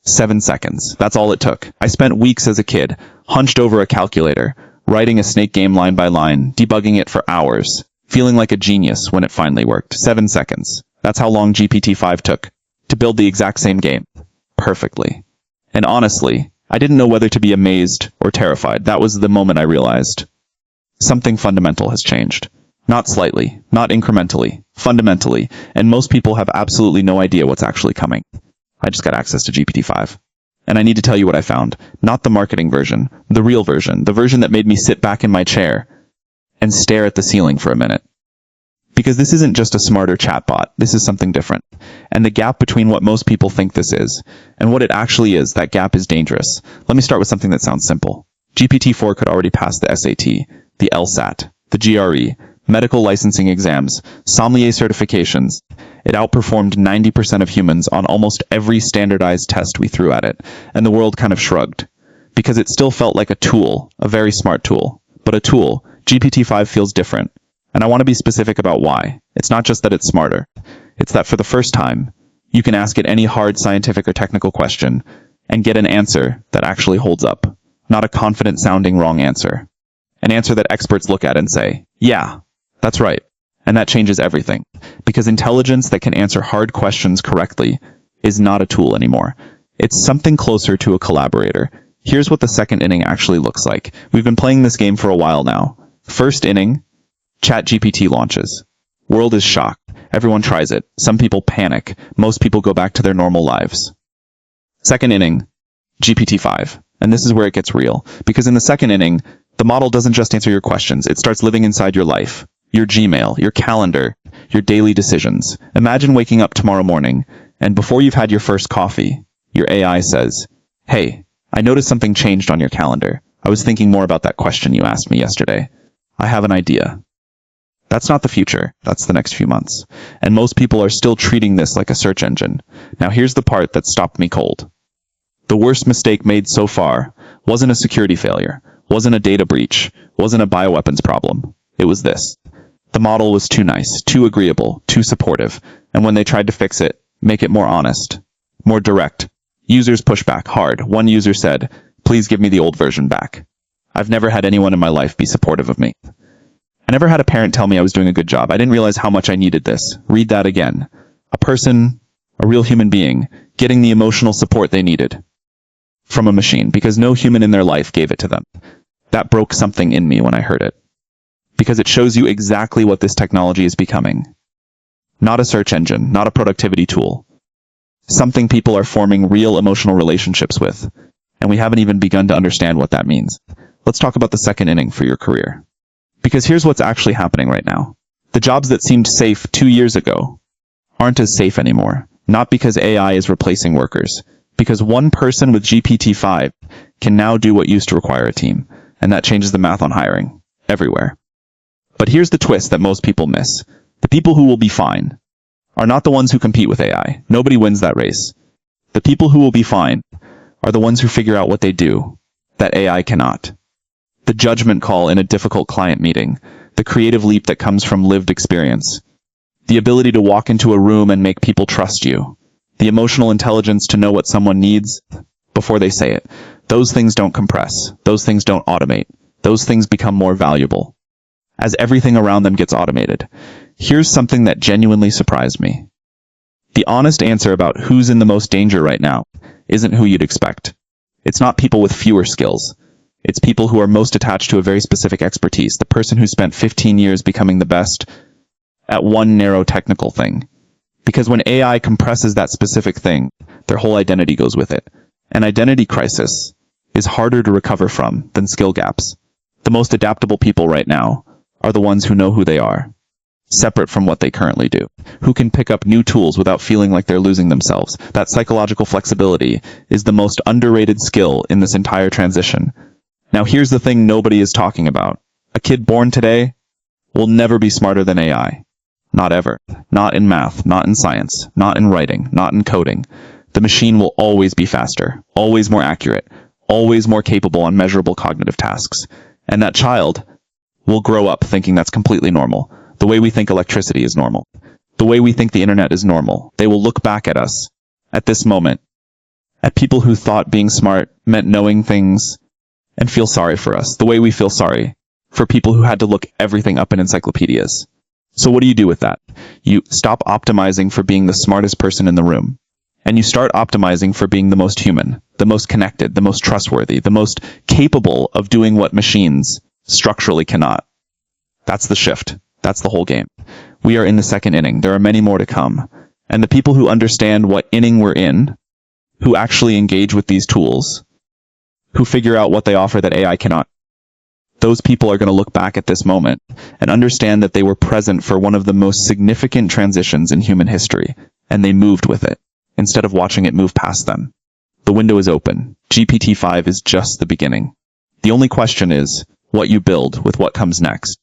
7 seconds. That's all it took. I spent weeks as a kid, hunched over a calculator, writing a snake game line by line, debugging it for hours, feeling like a genius when it finally worked. 7 seconds. That's how long GPT-5 took to build the exact same game. Perfectly. And honestly, I didn't know whether to be amazed or terrified. That was the moment I realized something fundamental has changed. Not slightly, not incrementally, fundamentally, and most people have absolutely no idea what's actually coming. I just got access to GPT-5. And I need to tell you what I found. Not the marketing version, the real version, the version that made me sit back in my chair and stare at the ceiling for a minute. Because this isn't just a smarter chatbot, this is something different. And the gap between what most people think this is and what it actually is, that gap is dangerous. Let me start with something that sounds simple. GPT-4 could already pass the SAT, the LSAT, the GRE, medical licensing exams, sommelier certifications. It outperformed 90% of humans on almost every standardized test we threw at it, and the world kind of shrugged. Because it still felt like a tool, a very smart tool. But a tool, GPT-5 feels different. And I want to be specific about why. It's not just that it's smarter. It's that for the first time, you can ask it any hard scientific or technical question and get an answer that actually holds up. Not a confident-sounding wrong answer. An answer that experts look at and say, yeah, that's right. And that changes everything. Because intelligence that can answer hard questions correctly is not a tool anymore. It's something closer to a collaborator. Here's what the second inning actually looks like. We've been playing this game for a while now. First inning, ChatGPT launches. World is shocked. Everyone tries it. Some people panic. Most people go back to their normal lives. Second inning, GPT-5. And this is where it gets real. Because in the second inning, the model doesn't just answer your questions. It starts living inside your life, your Gmail, your calendar, your daily decisions. Imagine waking up tomorrow morning, and before you've had your first coffee, your AI says, hey, I noticed something changed on your calendar. I was thinking more about that question you asked me yesterday. I have an idea. That's not the future. That's the next few months. And most people are still treating this like a search engine. Now here's the part that stopped me cold. The worst mistake made so far wasn't a security failure, wasn't a data breach, wasn't a bioweapons problem. It was this. The model was too nice, too agreeable, too supportive. And when they tried to fix it, make it more honest, more direct, users pushed back hard. One user said, please give me the old version back. I've never had anyone in my life be supportive of me. I never had a parent tell me I was doing a good job. I didn't realize how much I needed this. Read that again. A person, a real human being, getting the emotional support they needed from a machine, because no human in their life gave it to them. That broke something in me when I heard it. Because it shows you exactly what this technology is becoming. Not a search engine, not a productivity tool. Something people are forming real emotional relationships with. And we haven't even begun to understand what that means. Let's talk about the second inning for your career. Because here's what's actually happening right now. The jobs that seemed safe 2 years ago aren't as safe anymore. Not because AI is replacing workers. Because one person with GPT-5 can now do what used to require a team. And that changes the math on hiring. Everywhere. But here's the twist that most people miss. The people who will be fine are not the ones who compete with AI. Nobody wins that race. The people who will be fine are the ones who figure out what they do that AI cannot. The judgment call in a difficult client meeting, the creative leap that comes from lived experience, the ability to walk into a room and make people trust you, the emotional intelligence to know what someone needs before they say it. Those things don't compress. Those things don't automate. Those things become more valuable as everything around them gets automated. Here's something that genuinely surprised me. The honest answer about who's in the most danger right now isn't who you'd expect. It's not people with fewer skills. It's people who are most attached to a very specific expertise, the person who spent 15 years becoming the best at one narrow technical thing. Because when AI compresses that specific thing, their whole identity goes with it. An identity crisis is harder to recover from than skill gaps. The most adaptable people right now are the ones who know who they are, separate from what they currently do, who can pick up new tools without feeling like they're losing themselves. That psychological flexibility is the most underrated skill in this entire transition. Now here's the thing nobody is talking about. A kid born today will never be smarter than AI. Not ever. Not in math, not in science, not in writing, not in coding. The machine will always be faster, always more accurate, always more capable on measurable cognitive tasks. And that child will grow up thinking that's completely normal. The way we think electricity is normal. The way we think the internet is normal. They will look back at us at this moment at people who thought being smart meant knowing things, and feel sorry for us, the way we feel sorry for people who had to look everything up in encyclopedias. So what do you do with that? You stop optimizing for being the smartest person in the room, and you start optimizing for being the most human, the most connected, the most trustworthy, the most capable of doing what machines structurally cannot. That's the shift. That's the whole game. We are in the second inning. There are many more to come. And the people who understand what inning we're in, who actually engage with these tools, who figure out what they offer that AI cannot, those people are going to look back at this moment and understand that they were present for one of the most significant transitions in human history, and they moved with it, instead of watching it move past them. The window is open. GPT-5 is just the beginning. The only question is what you build with what comes next.